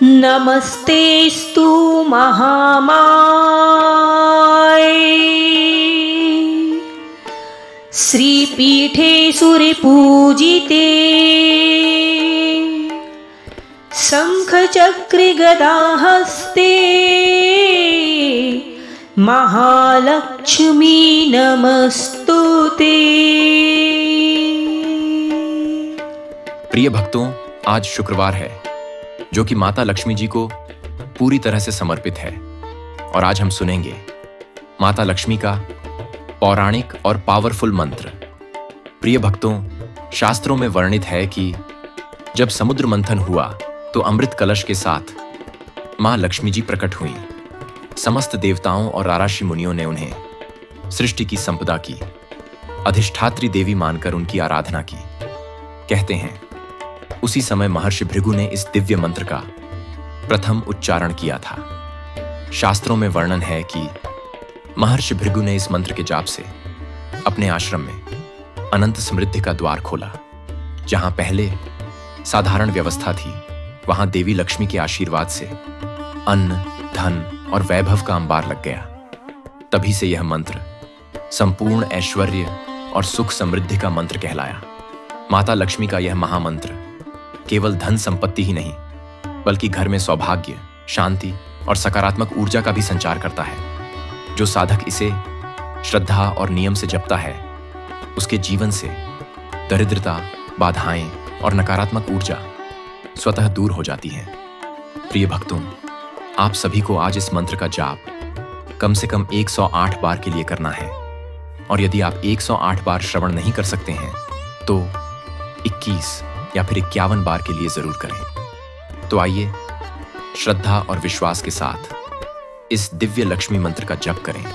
नमस्तेस्तु महामाये श्रीपीठे सुरपूजिते शंखचक्र गदाहस्ते महालक्ष्मी नमस्तुते। प्रिय भक्तों, आज शुक्रवार है जो कि माता लक्ष्मी जी को पूरी तरह से समर्पित है और आज हम सुनेंगे माता लक्ष्मी का पौराणिक और पावरफुल मंत्र। प्रिय भक्तों, शास्त्रों में वर्णित है कि जब समुद्र मंथन हुआ तो अमृत कलश के साथ मां लक्ष्मी जी प्रकट हुईं। समस्त देवताओं और राराषि मुनियों ने उन्हें सृष्टि की संपदा की अधिष्ठात्री देवी मानकर उनकी आराधना की। कहते हैं उसी समय महर्षि भृगु ने इस दिव्य मंत्र का प्रथम उच्चारण किया था। शास्त्रों में वर्णन है कि महर्षि भृगु ने इस मंत्र के जाप से अपने आश्रम में अनंत समृद्धि का द्वार खोला। जहां पहले साधारण व्यवस्था थी, वहां देवी लक्ष्मी के आशीर्वाद से अन्न, धन और वैभव का अंबार लग गया। तभी से यह मंत्र संपूर्ण ऐश्वर्य और सुख समृद्धि का मंत्र कहलाया। माता लक्ष्मी का यह महामंत्र केवल धन संपत्ति ही नहीं, बल्कि घर में सौभाग्य, शांति और सकारात्मक ऊर्जा का भी संचार करता है। जो साधक इसे श्रद्धा और नियम से जपता है, उसके जीवन से दरिद्रता, बाधाएं और नकारात्मक ऊर्जा स्वतः दूर हो जाती हैं। प्रिय भक्तों, आप सभी को आज इस मंत्र का जाप कम से कम 108 बार के लिए करना है और यदि आप 108 बार श्रवण नहीं कर सकते हैं तो 21 या फिर 51 बार के लिए जरूर करें। तो आइए श्रद्धा और विश्वास के साथ इस दिव्य लक्ष्मी मंत्र का जप करें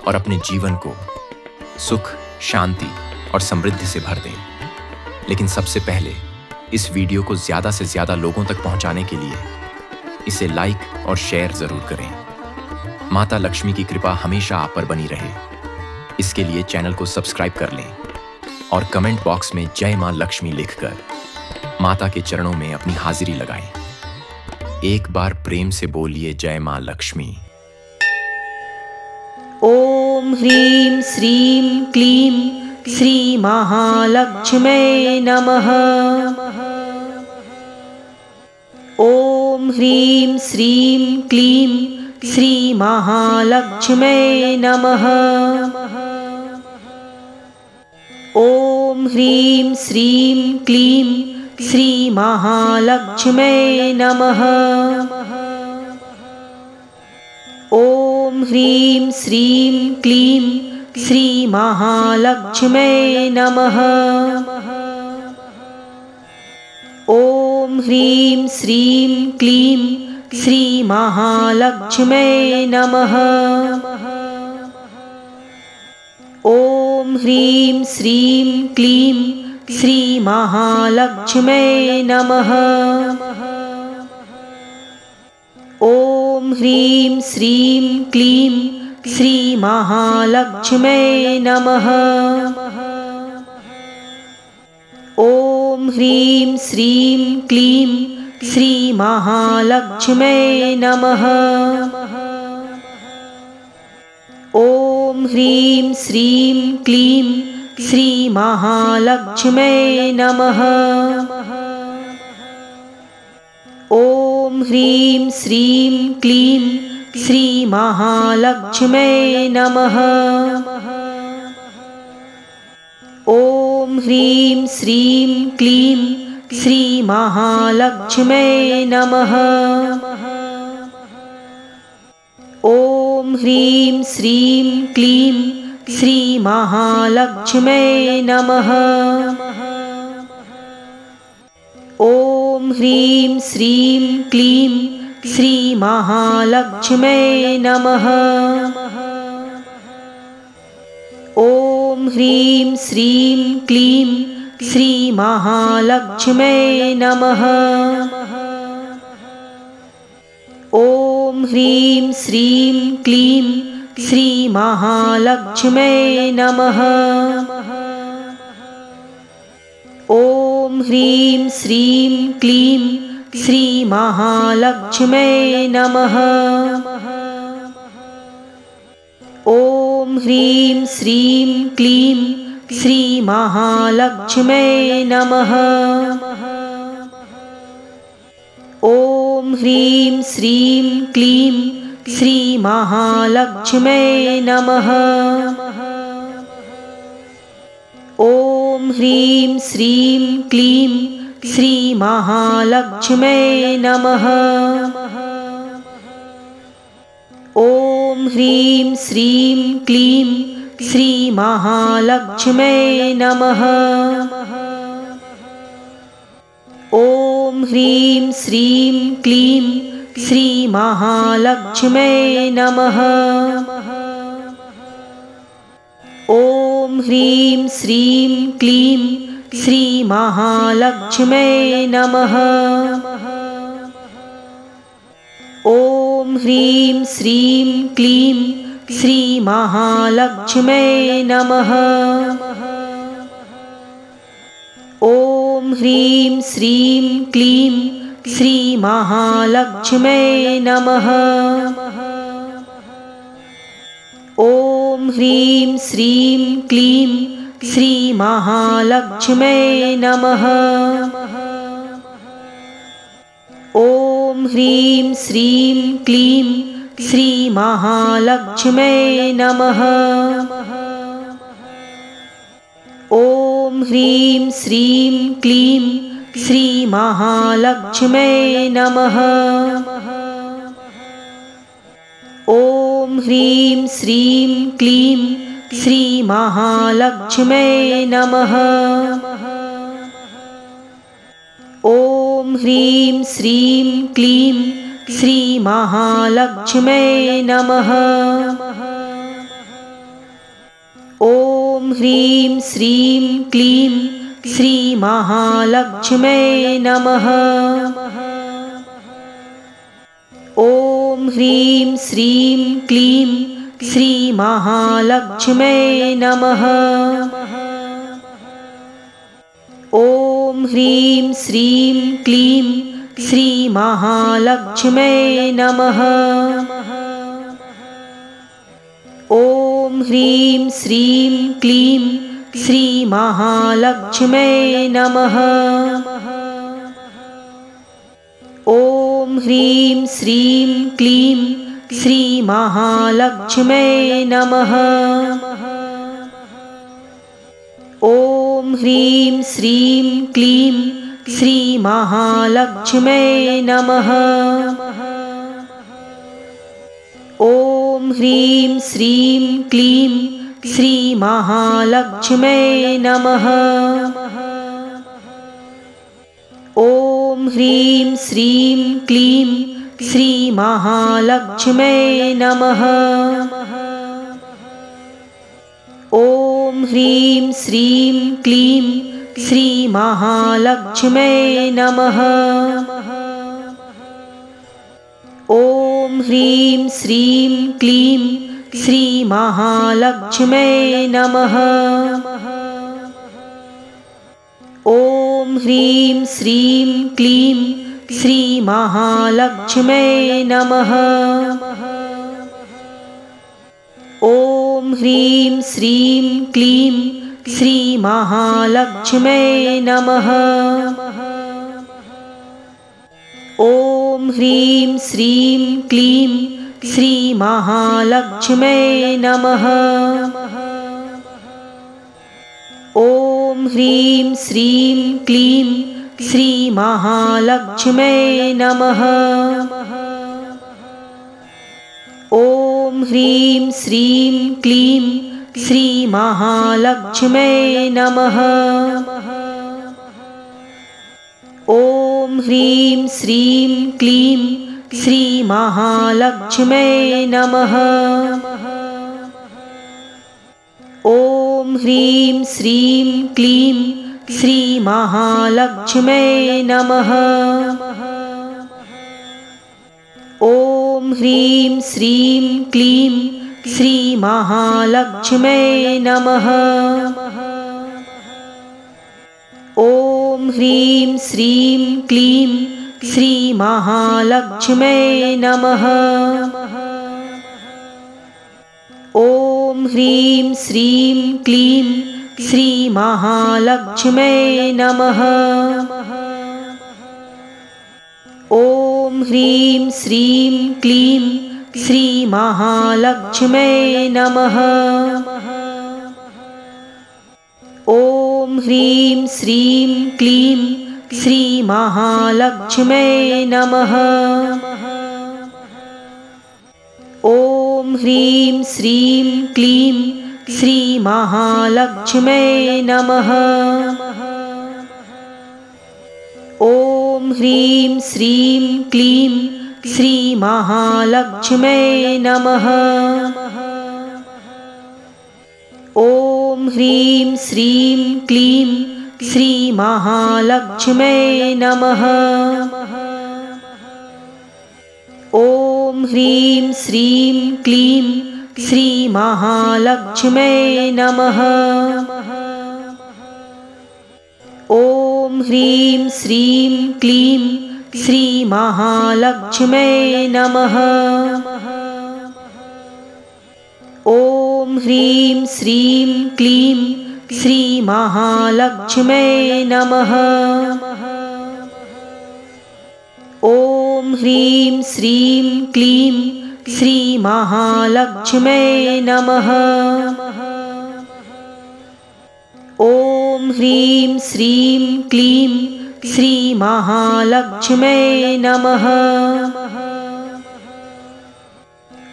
और अपने जीवन को सुख, शांति और समृद्धि से भर दें। लेकिन सबसे पहले इस वीडियो को ज्यादा से ज्यादा लोगों तक पहुंचाने के लिए इसे लाइक और शेयर जरूर करें। माता लक्ष्मी की कृपा हमेशा आप पर बनी रहे, इसके लिए चैनल को सब्सक्राइब कर लें और कमेंट बॉक्स में जय मां लक्ष्मी लिखकर माता के चरणों में अपनी हाजिरी लगाएं। एक बार प्रेम से बोलिए जय मां लक्ष्मी। ओम ह्रीं श्रीं क्लीं श्री महालक्ष्म्यै नमः। ओम ह्रीं श्रीं क्लीं श्री महालक्ष्म्यै नमः। ओम ह्रीं श्रीं क्लीं श्री महालक्ष्म्यै नमः। ओम ह्रीं श्रीं क्लीं श्री महालक्ष्म्यै नमः। ओम ह्रीं श्रीं क्लीं श्री महालक्ष्म्यै नमः। ओम ह्रीं श्रीं क्लीं श्री महालक्ष्म्यै नमः। ओम ह्रीं श्रीं क्लीं श्री महालक्ष्म्यै नमः। ओम ह्रीं श्रीं क्लीं श्री महालक्ष्म्यै नमः। ओम ह्रीं श्रीं क्लीं श्री महालक्ष्म्यै नमः। ओम ह्रीं श्रीं क्लीं श्री महालक्ष्म्यै नमः। ओम ह्रीं श्रीं क्लीं श्री महालक्ष्म्यै नमः। ओम ह्रीं श्रीं क्लीं श्री महालक्ष्म्यै नमः। ओम ह्रीं श्रीं क्लीं श्री महालक्ष्म्यै नमः। ओम ह्रीं श्रीं क्लीं श्री महालक्ष्म्यै नमः। ओम ह्रीं श्रीं क्लीं श्री महालक्ष्म्यै नमः। ओम ह्रीं श्रीं क्लीं श्रीमहालक्ष्म्यै नमः। ॐ ह्रीं श्रीं क्लीं श्रीमहालक्ष्म्यै नमः। ॐ ह्रीं श्रीं क्लीं श्रीमहालक्ष्म्यै नमः। ॐ ह्रीं श्रीं क्लीं श्रीमहालक्ष्म्यै नमः। ॐ ह्रीं श्रीं क्लीं श्रीमहालक्ष्म्यै नमः। ॐ ह्रीं श्रीं क्लीं श्रीमहालक्ष्म्यै नमः। ॐ ह्रीं श्रीं क्लीं श्रीमहालक्ष्म्यै नमः। ॐ ह्रीं श्रीं क्लीं श्रीमहालक्ष्म्यै नमः। ॐ ह्रीं श्रीं क्लीं श्रीमहालक्ष्म्यै नमः। ॐ ह्रीं श्रीं क्लीं श्रीमहालक्ष्म्यै नमः। ॐ ह्रीं श्रीं क्लीं श्रीमहालक्ष्म्यै नमः। ॐ ह्रीं श्रीं क्लीं श्रीमहालक्ष्म्यै नमः। ॐ ह्रीं श्रीं क्लीं श्रीमहालक्ष्म्यै नमः। ॐ ह्रीं श्रीं क्लीं श्रीमहालक्ष्म्यै नमः। ॐ ह्रीं श्रीं क्लीं श्रीमहालक्ष्म्यै नमः। ॐ ह्रीं श्रीं क्लीं श्रीमहालक्ष्म्यै नमः। ॐ ह्रीं श्रीं क्लीं श्रीमहालक्ष्म्यै नमः। ॐ ह्रीं श्रीं क्लीं श्रीमहालक्ष्म्यै नमः। ॐ ह्रीं श्रीं क्लीं श्रीमहालक्ष्म्यै नमः। ॐ ह्रीं श्रीं क्लीं श्रीमहालक्ष्म्यै नमः। ॐ ह्रीं श्रीं क्लीं श्रीमहालक्ष्म्यै नमः। ॐ ह्रीं श्रीं क्लीं श्रीमहालक्ष्म्यै नमः। ॐ ह्रीं श्रीं क्लीं श्रीमहालक्ष्म्यै नमः। ॐ ह्रीं श्रीं क्लीं श्रीमहालक्ष्म्यै नमः। ॐ ह्रीं श्रीं क्लीं श्रीमहालक्ष्म्यै नमः। ॐ ह्रीं श्रीं क्लीं श्रीमहालक्ष्म्यै नमः। ॐ ह्रीं श्रीं क्लीं श्रीमहालक्ष्म्यै नमः। ॐ ह्रीं श्रीं क्लीं श्रीमहालक्ष्म्यै नमः। ॐ ह्रीं श्रीं क्लीं श्रीमहालक्ष्म्यै नमः। ॐ ह्रीं श्रीं क्लीं श्रीमहालक्ष्म्यै नमः। ॐ ह्रीं श्रीं क्लीं श्रीमहालक्ष्म्यै नमः। ॐ ह्रीं श्रीं क्लीं श्रीमहालक्ष्म्यै नमः। ॐ ह्रीं श्रीं क्लीं श्रीमहालक्ष्म्यै नमः। ॐ ह्रीं श्रीं क्लीं श्रीमहालक्ष्म्यै नमः। ॐ ह्रीं श्रीं क्लीं श्रीमहालक्ष्म्यै नमः। ॐ ह्रीं श्रीं क्लीं श्रीमहालक्ष्म्यै नमः। ॐ ह्रीं श्रीं क्लीं श्रीमहालक्ष्म्यै नमः। ॐ ह्रीं श्रीं क्लीं श्रीमहालक्ष्म्यै नमः। ॐ ह्रीं श्रीं क्लीं श्रीमहालक्ष्म्यै नमः। ॐ ह्रीं श्रीं क्लीं श्रीमहालक्ष्म्यै नमः। ॐ ह्रीं श्रीं क्लीं श्रीमहालक्ष्म्यै नमः। ॐ ह्रीं श्रीं क्लीं श्रीमहालक्ष्म्यै नमः। ॐ ह्रीं श्रीं क्लीं श्रीमहालक्ष्म्यै नमः। ॐ ह्रीं श्रीं क्लीं श्रीमहालक्ष्म्यै नमः।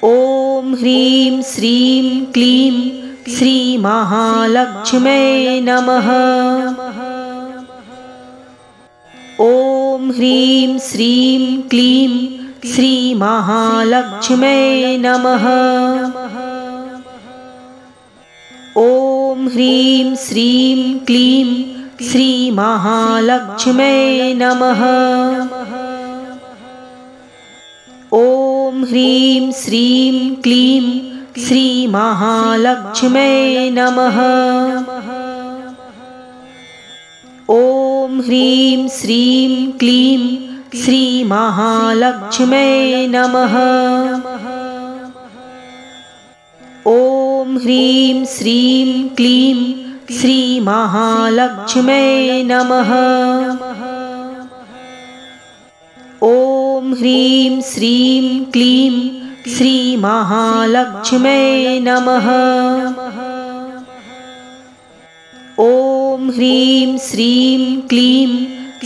ॐ ह्रीं श्रीं क्लीं श्रीमहालक्ष्म्यै नमः। ॐ ह्रीं श्रीं क्लीं श्रीमहालक्ष्म्यै नमः। ॐ ह्रीं श्रीं क्लीं श्रीमहालक्ष्म्यै नमः। ॐ ह्रीं श्रीं क्लीं श्रीमहालक्ष्म्यै नमः। ॐ ह्रीं श्रीं क्लीं श्रीमहालक्ष्म्यै नमः। ॐ ह्रीं श्रीं क्लीं श्रीमहालक्ष्म्यै नमः। ॐ ह्रीं श्रीं क्लीं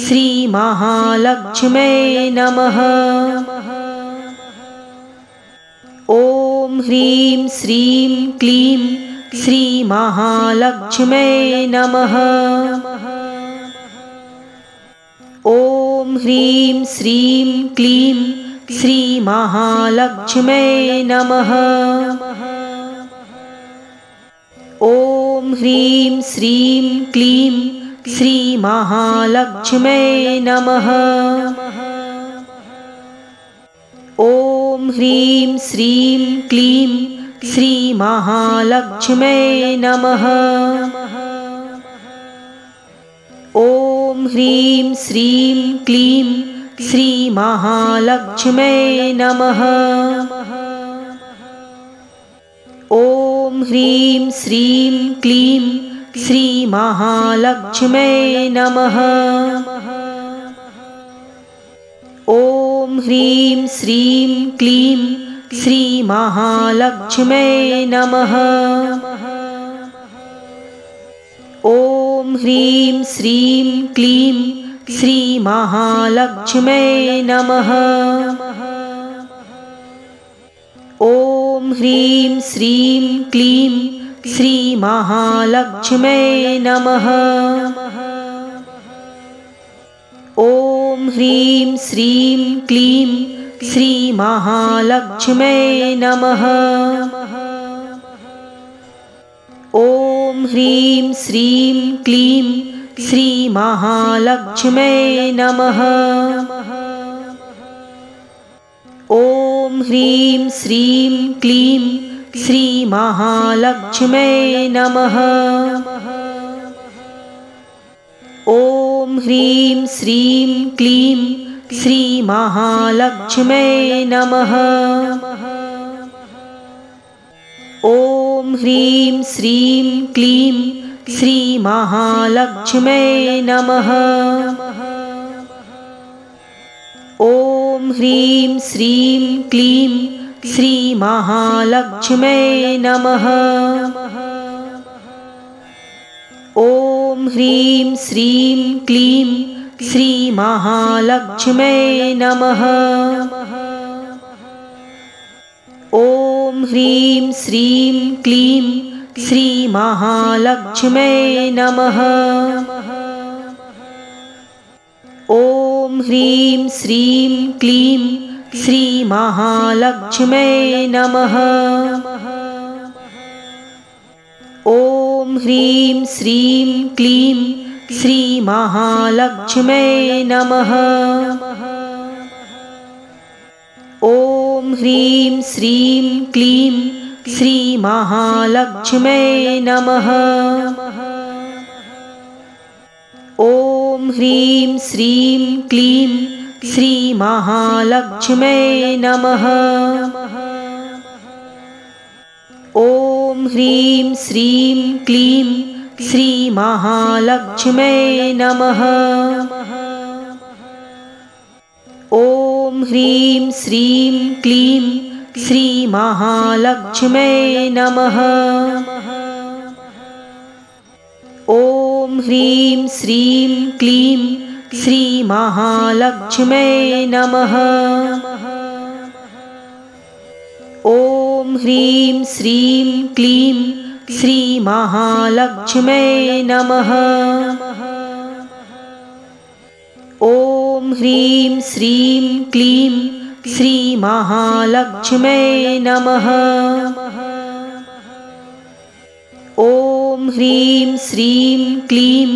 श्रीमहालक्ष्म्यै नमः। ॐ ह्रीं श्रीं क्लीं श्रीमहालक्ष्म्यै नमः। ॐ ह्रीं श्रीं क्लीं श्रीमहालक्ष्म्यै नमः। ॐ ह्रीं श्रीं क्लीं श्रीमहालक्ष्म्यै नमः। ॐ ह्रीं श्रीं क्लीं श्रीमहालक्ष्म्यै नमः। ॐ ह्रीं श्रीं क्लीं श्रीमहालक्ष्म्यै नमः। ॐ ह्रीं श्रीं क्लीं श्रीमहालक्ष्म्यै नमः। ॐ ह्रीं श्रीं क्लीं श्रीमहालक्ष्म्यै नमः। ॐ ह्रीं श्रीं क्लीं श्रीमहालक्ष्म्यै नमः। ॐ ह्रीं श्रीं क्लीं श्रीमहालक्ष्म्यै नमः। ॐ ह्रीं श्रीं क्लीं श्रीमहालक्ष्म्यै नमः। ॐ ह्रीं श्रीं क्लीं श्रीमहालक्ष्म्यै नमः। ॐ ह्रीं श्रीं क्लीं श्रीमहालक्ष्म्यै नमः। ॐ ह्रीं श्रीं क्लीं श्रीमहालक्ष्म्यै नमः। ॐ ह्रीं श्रीं क्लीं श्रीमहालक्ष्म्यै नमः। ॐ ह्रीं श्रीं क्लीं श्रीमहालक्ष्म्यै नमः। ॐ ह्रीं श्रीं क्लीं श्रीमहालक्ष्म्यै नमः। ॐ ह्रीं श्रीं क्लीं श्रीमहालक्ष्म्यै नमः। ॐ ह्रीं श्रीं क्लीं श्रीमहालक्ष्म्यै नमः। ॐ ह्रीं श्रीं क्लीं श्रीमहालक्ष्म्यै नमः। ॐ ह्रीं श्रीं क्लीं श्रीमहालक्ष्म्यै नमः। ॐ ह्रीं श्रीं क्लीं श्रीमहालक्ष्म्यै नमः। ॐ ह्रीं श्रीं क्लीं श्रीमहालक्ष्म्यै नमः। ॐ ह्रीं श्रीं क्लीं श्रीमहालक्ष्म्यै नमः। ॐ ह्रीं श्रीं क्लीं श्रीमहालक्ष्म्यै नमः। ॐ ह्रीं श्रीं क्लीं श्रीमहालक्ष्म्यै नमः। ॐ ह्रीं श्रीं क्लीं श्रीमहालक्ष्म्यै नमः। ॐ ह्रीं श्रीं क्लीं श्रीमहालक्ष्म्यै नमः। ॐ ह्रीं श्रीं क्लीं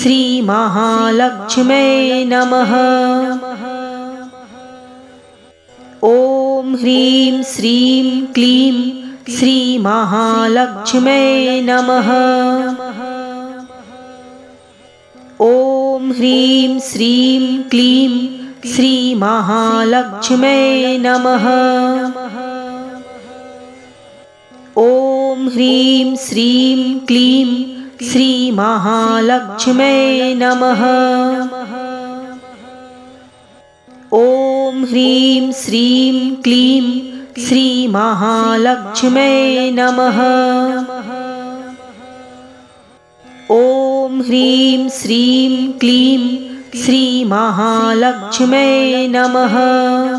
श्रीमहालक्ष्म्यै नमः। ॐ ह्रीं श्रीं क्लीं श्रीमहालक्ष्म्यै नमः। ॐ ह्रीं श्रीं क्लीं श्रीमहालक्ष्म्यै नमः। ॐ ह्रीं श्रीं क्लीं श्रीमहालक्ष्म्यै नमः। ॐ ह्रीं श्रीं क्लीं श्रीमहालक्ष्म्यै नमः। ॐ ह्रीं श्रीं क्लीं श्रीमहालक्ष्म्यै नमः। ॐ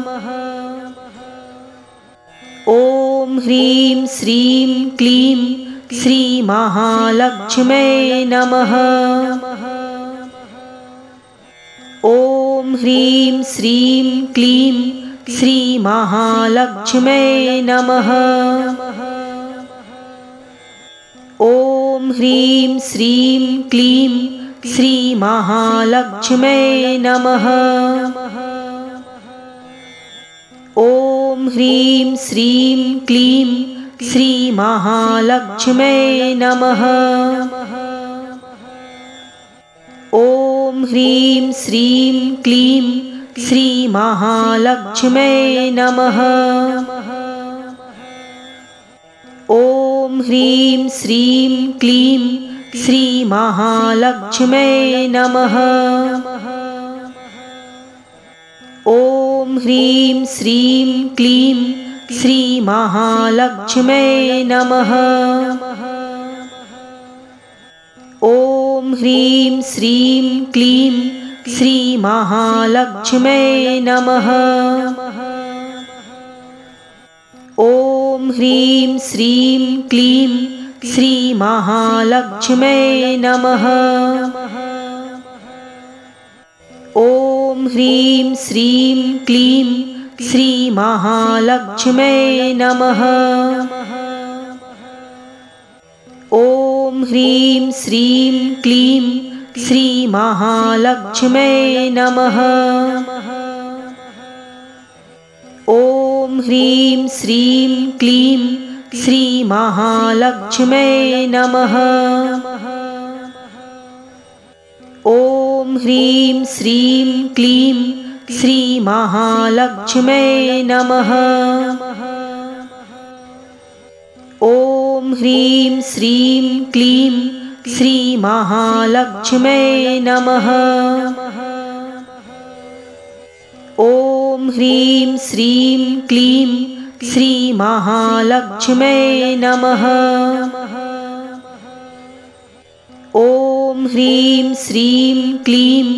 ह्रीं श्रीं क्लीं श्रीमहालक्ष्म्यै नमः। ॐ ह्रीं श्रीं क्लीं श्रीमहालक्ष्म्यै नमः। ॐ ह्रीं श्रीं क्लीं श्रीमहालक्ष्म्यै नमः। ॐ ह्रीं श्रीं क्लीं श्रीमहालक्ष्म्यै नमः। ॐ ह्रीं श्रीं क्लीं श्रीमहालक्ष्म्यै नमः। ॐ ह्रीं श्रीं क्लीं श्रीमहालक्ष्म्यै नमः। ॐ ह्रीं श्रीं क्लीं श्रीमहालक्ष्म्यै नमः। ॐ ह्रीं श्रीं क्लीं श्रीमहालक्ष्म्यै नमः। ॐ ह्रीं श्रीं क्लीं श्रीमहालक्ष्म्यै नमः। ॐ ह्रीं श्रीं क्लीं श्रीमहालक्ष्म्यै नमः। ॐ ह्रीं श्रीं क्लीं श्रीमहालक्ष्म्यै नमः। ॐ ह्रीं श्रीं क्लीं श्रीमहालक्ष्म्यै नमः। ॐ ह्रीं श्रीं क्लीं श्रीमहालक्ष्म्यै नमः। ॐ ह्रीं श्रीं क्लीं श्रीमहालक्ष्म्यै नमः। ॐ ह्रीं श्रीं क्लीं श्रीमहालक्ष्म्यै नमः। ॐ ह्रीं श्रीं क्लीं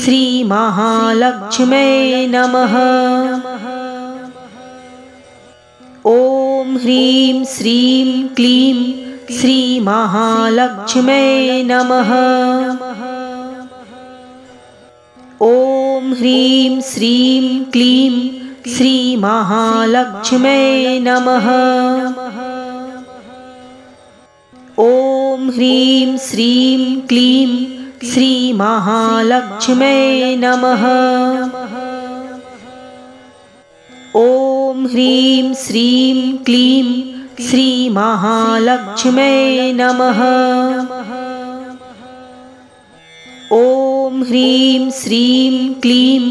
श्रीमहालक्ष्म्यै नमः। ॐ ह्रीं श्रीं क्लीं श्रीमहालक्ष्म्यै नमः। ॐ ह्रीं श्रीं क्लीं श्रीमहालक्ष्म्यै नमः। ॐ ह्रीं श्रीं क्लीं श्रीमहालक्ष्म्यै नमः। ॐ ह्रीं श्रीं क्लीं श्रीमहालक्ष्म्यै नमः। ॐ ह्रीं श्रीं क्लीं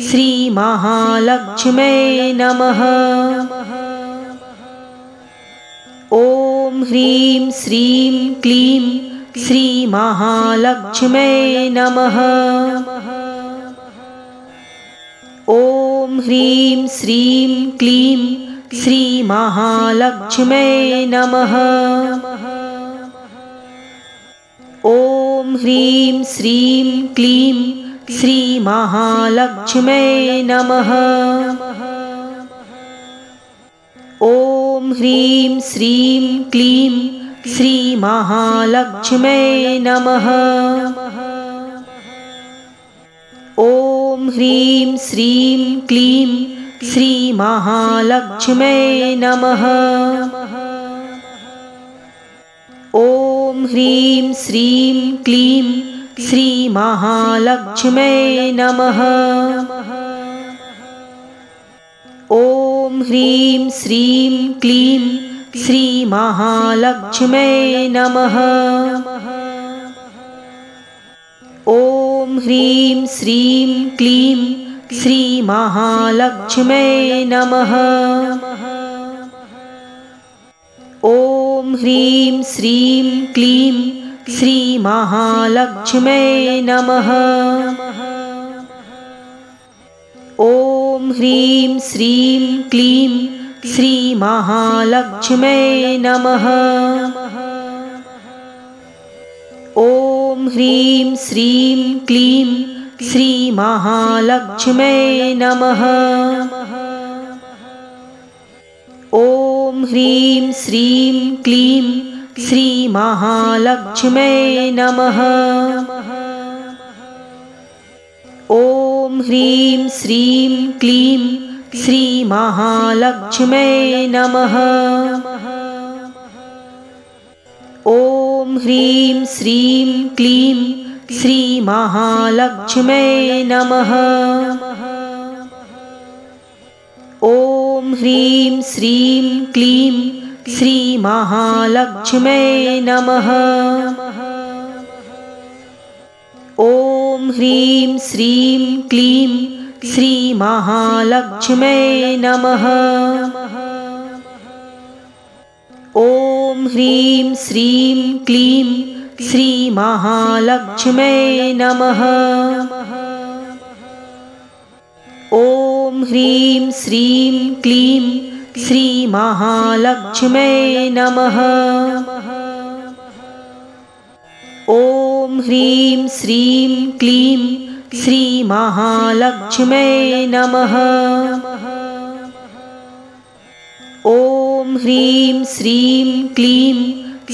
श्रीमहालक्ष्म्यै नमः। ॐ ह्रीं श्रीं क्लीं श्रीमहालक्ष्म्यै नमः। ॐ ह्रीं श्रीं क्लीं श्रीमहालक्ष्म्यै नमः। ॐ ह्रीं श्रीं क्लीं श्रीमहालक्ष्म्यै नमः। ॐ ह्रीं श्रीं क्लीं श्रीमहालक्ष्म्यै नमः। ॐ ह्रीं श्रीं क्लीं श्रीमहालक्ष्म्यै नमः। ॐ ह्रीं श्रीं क्लीं श्रीमहालक्ष्म्यै नमः। ॐ ह्रीं श्रीं क्लीं श्रीमहालक्ष्म्यै नमः। ॐ ह्रीं श्रीं क्लीं श्रीमहालक्ष्म्यै नमः। ॐ ह्रीं श्रीं क्लीं श्रीमहालक्ष्म्यै नमः। ॐ ह्रीं श्रीं क्लीं श्रीमहालक्ष्म्यै नमः। ॐ ह्रीं श्रीं क्लीं श्रीमहालक्ष्म्यै नमः। ॐ ह्रीं श्रीं क्लीं श्रीमहालक्ष्म्यै नमः। ॐ ह्रीं श्रीं क्लीं श्रीमहालक्ष्म्यै नमः। ॐ ह्रीं श्रीं क्लीं श्रीमहालक्ष्म्यै नमः। ॐ ह्रीं श्रीं क्लीं श्रीमहालक्ष्म्यै नमः। ॐ ह्रीं श्रीं क्लीं श्रीमहालक्ष्म्यै नमः। ॐ ह्रीं श्रीं क्लीं श्रीमहालक्ष्म्यै नमः। ॐ ह्रीं श्रीं क्लीं श्रीमहालक्ष्म्यै नमः। ॐ ह्रीं श्रीं क्लीं श्रीमहालक्ष्म्यै नमः। ॐ ह्रीं श्रीं क्लीं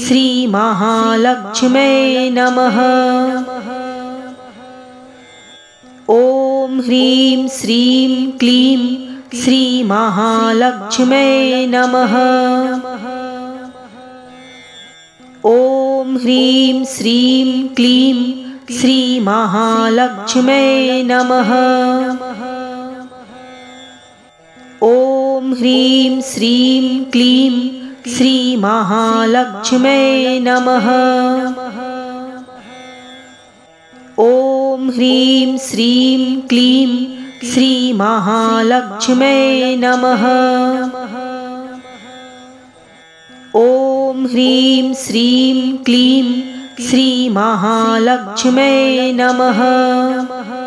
श्रीमहालक्ष्म्यै नमः। ॐ ह्रीं श्रीं क्लीं श्रीमहालक्ष्म्यै नमः। ॐ ह्रीं श्रीं क्लीं श्रीमहालक्ष्म्यै नमः। ॐ ह्रीं श्रीं क्लीं श्रीमहालक्ष्म्यै नमः। ॐ ह्रीं श्रीं क्लीं श्रीमहालक्ष्म्यै नमः। ॐ ह्रीं श्रीं क्लीं श्रीमहालक्ष्म्यै नमः।